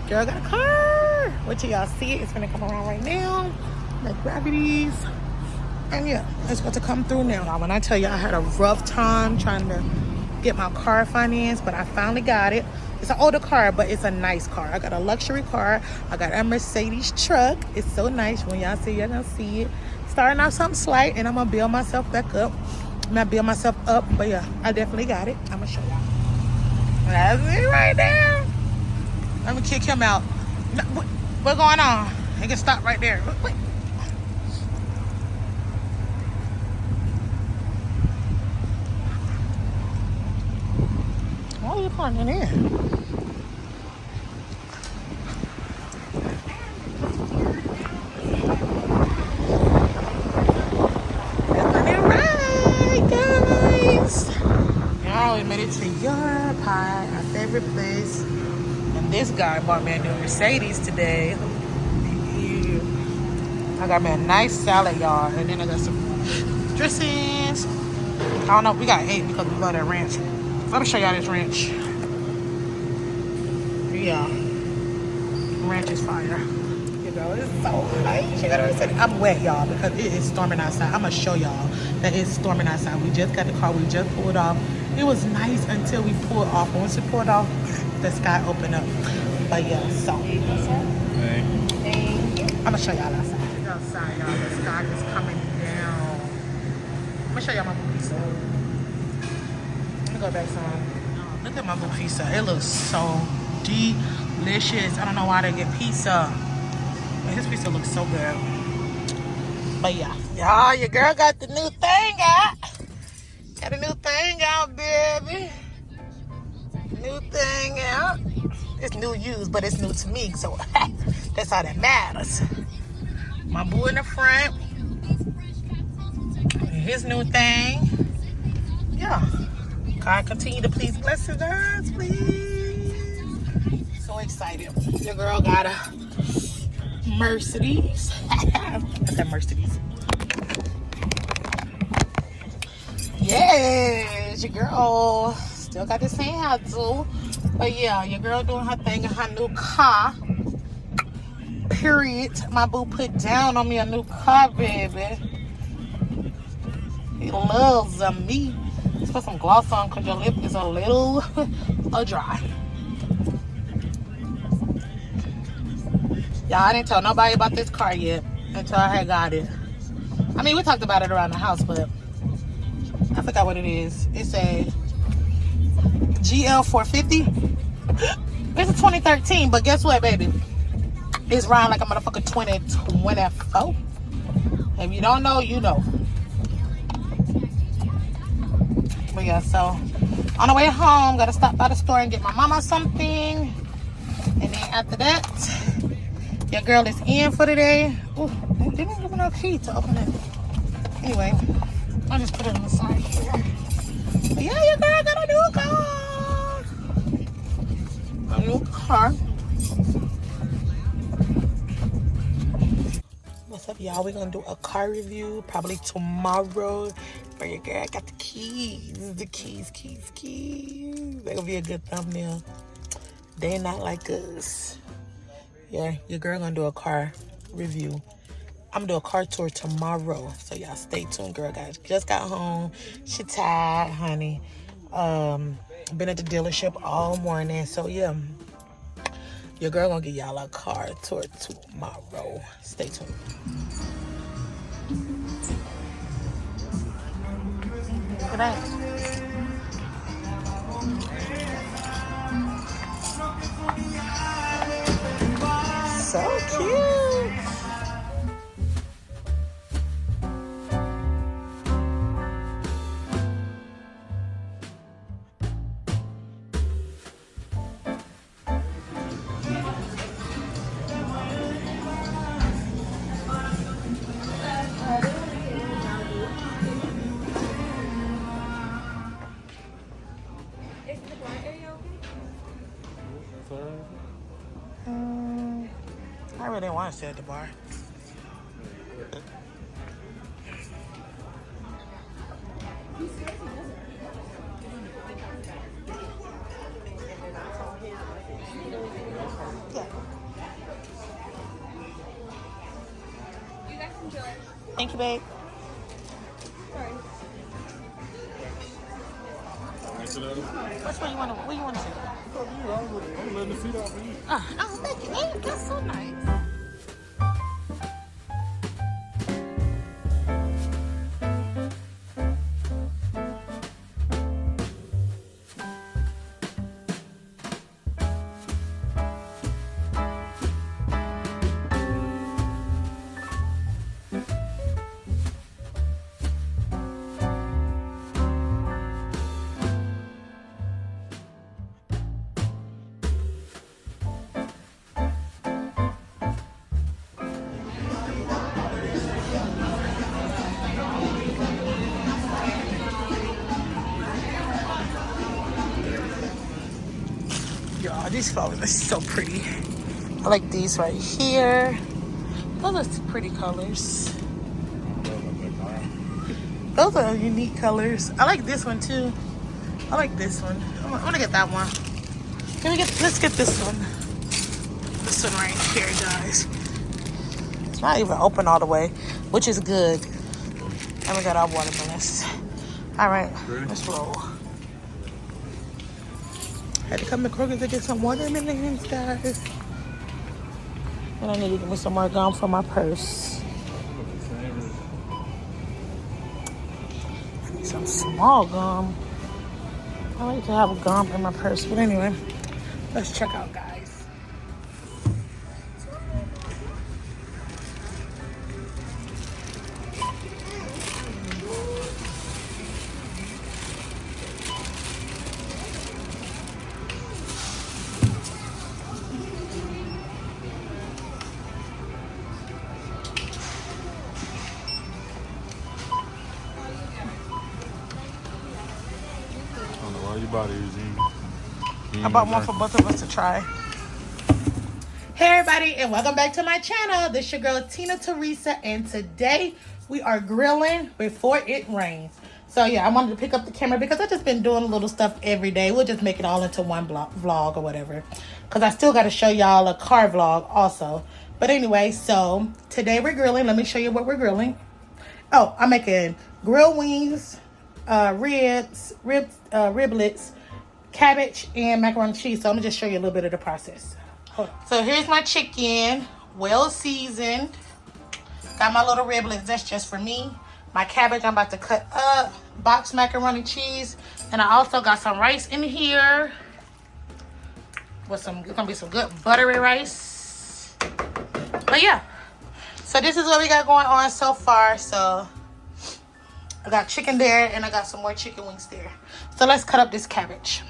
Girl got a car. Wait till y'all see it. It's gonna come around right now. The gravities. And yeah, it's about to come through now. When I tell you I had a rough time trying to get my car financed, but I finally got it. It's an older car, but it's a nice car. I got a luxury car. I got a Mercedes truck. It's so nice. When y'all see it, y'all gonna see it. Starting out something slight, and I'm gonna build myself back up. I'm gonna build myself up, but yeah, I definitely got it. I'm gonna show y'all. That's it right there. Let me kick him out. No, what's going on? He can stop right there. Wait. Why are you parking in? We made it to your pie, our favorite place. And this guy bought me a new Mercedes today. I got me a nice salad, y'all. And then I got some dressings. I don't know, we got 8 because we love that ranch. Let me show y'all this ranch. Yeah. Ranch is fire. You know, it's so nice. I'm wet, y'all, because it is storming outside. I'm gonna show y'all that it's storming outside. We just got the car, we just pulled off. It was nice until we pulled off. Once we pulled off, the sky opened up. But yeah, so. I'm gonna show y'all outside. It's outside, y'all. The sky is coming down. I'm gonna show y'all my blue pizza. Let me go back some. Look at my blue pizza. It looks so delicious. I don't know why they get pizza. But his pizza looks so good. But yeah. Y'all, your girl got the new thing out. Got a new thing out, baby. New thing out. It's new used, but it's new to me, so that's all that matters. My boo in the front. His new thing. Yeah. God continue to please bless us, please. So excited. Your girl got a Mercedes. I said Mercedes. Yes, your girl still got the same attitude. But yeah, your girl doing her thing in her new car. Period. My boo put down on me a new car, baby. He loves me. Let's put some gloss on because your lip is a little dry. Y'all, I didn't tell nobody about this car yet until I had got it. I mean, we talked about it around the house, but I forgot what it is. It's a GL 450. It's a 2013, but guess what, baby? It's riding like a motherfucker 2024. If you don't know, you know. But yeah, so on the way home, gotta stop by the store and get my mama something. And then after that, your girl is in for the day. Ooh, they didn't give me no key to open it. Anyway, I'll just put it on the side here. But yeah, your girl got a new car. A new car. What's up, y'all? We're gonna do a car review probably tomorrow. But your girl got the keys. The keys. They're gonna be a good thumbnail. They not like us. Yeah, your girl gonna do a car review. I'm gonna do a car tour tomorrow, so y'all stay tuned, girl. Guys, just got home. She tired, honey. Been at the dealership all morning, so yeah, your girl gonna give y'all a car tour tomorrow. Stay tuned. Look at that. So cute. I really didn't want to sit at the bar. Yeah. Thank you, babe. Which one you want to? What you want to see? I'm letting the seat out for you. Oh, thank you. Hey, that's so nice. Y'all, these flowers are so pretty. I like these right here. Those are pretty colors. Those are unique colors. I like this one too. I like this one. I'm gonna get that one. Let's get this one. This one right here, guys. It's not even open all the way, which is good. And we got our watermelons. All right, let's roll. Had to come to Kroger to get some watermelons, guys. And I need to get me some more gum for my purse. I need some small gum. I like to have gum in my purse. But anyway, let's check out, guys. You bought it, I bought one for both of us to try. Hey everybody, and welcome back to my channel. This is your girl Tina Teresa, and today we are grilling before it rains. So yeah, I wanted to pick up the camera because I've just been doing little stuff every day. We'll just make it all into one vlog or whatever, because I still got to show y'all a car vlog also. But anyway, so today we're grilling. Let me show you what we're grilling. Oh, I'm making grilled wings, riblets, cabbage, and macaroni and cheese. So I'm gonna just show you a little bit of the process. Hold on. So here's my chicken, well seasoned. Got my little riblets, that's just for me. My cabbage I'm about to cut up, boxed macaroni cheese, and I also got some rice in here with some, it's gonna be some good buttery rice. But yeah, so this is what we got going on so far. So I got chicken there, and I got some more chicken wings there. So let's cut up this cabbage.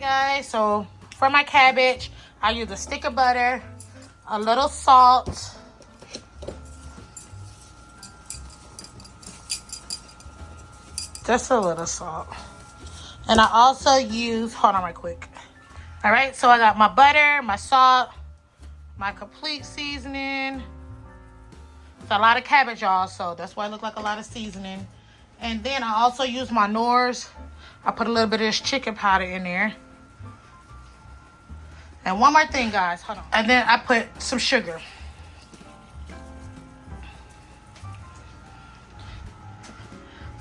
Guys, so for my cabbage I use a stick of butter, a little salt, just a little salt, and I also use, hold on right quick. All right, so I got my butter, my salt, my complete seasoning. It's a lot of cabbage, y'all, so that's why it look like a lot of seasoning. And then I also use my Knorrs. I put a little bit of this chicken powder in there. And one more thing, guys, hold on. And then I put some sugar.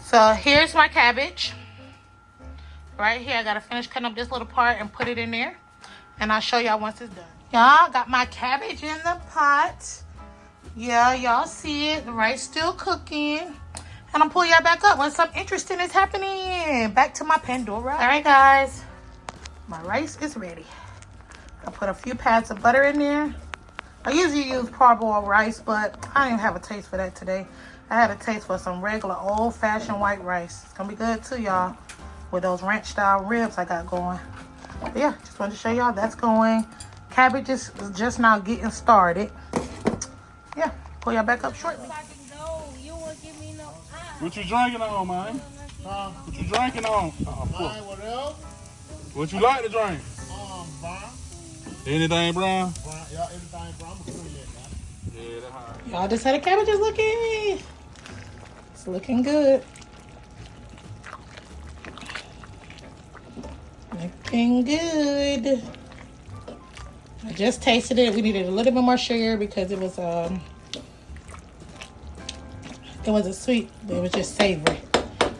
So here's my cabbage. Right here, I gotta finish cutting up this little part and put it in there. And I'll show y'all once it's done. Y'all, got my cabbage in the pot. Yeah, y'all see it. The rice still cooking. And I'm pulling y'all back up when something interesting is happening. Back to my Pandora. All right, guys. My rice is ready. I put a few pads of butter in there. I usually use parboiled rice, but I didn't have a taste for that today. I had a taste for some regular old-fashioned white rice. It's gonna be good too, y'all, with those ranch-style ribs I got going. But yeah, just wanted to show y'all that's going. Cabbage is just now getting started. Yeah, pull y'all back up shortly. What you drinking on, man? What you drinking on? What else? What you like to drink? Brown. Anything brown? Yeah, everything brown. I'm doing that, man. Yeah, that's hot. Y'all just had a cabbage is looking. It's looking good. Looking good. I just tasted it. We needed a little bit more sugar because it wasn't sweet, but it was just savory.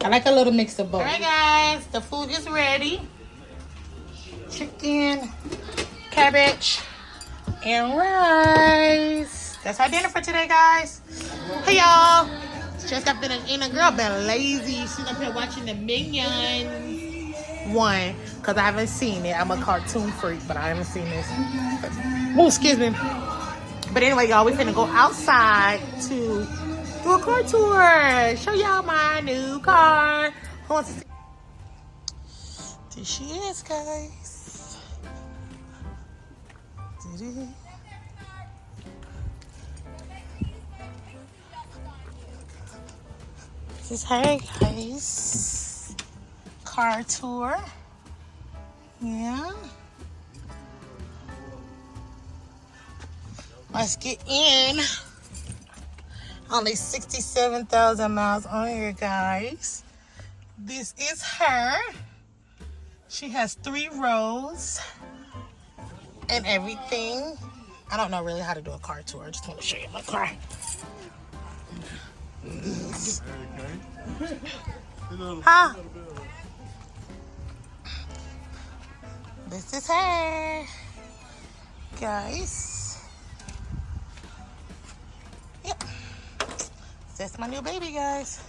I like a little mix of both. All right, guys, the food is ready. Chicken, cabbage, and rice. That's our dinner for today, guys. Hey, y'all. Just got finished eating. Girl been lazy. She's up here watching the Minions one because I haven't seen it. I'm a cartoon freak, but I haven't seen this. Oh, excuse me. But anyway, y'all, we finna go outside to do a car tour. Show y'all my new car. Who wants to see? There she is, guys. This is her, guys. Car tour. Yeah. Let's get in. Only 67,000 miles on here, guys. This is her. She has 3 rows and everything. I don't know really how to do a car tour. I just want to show you my car. Huh? This is her, guys. Yep. That's my new baby, guys.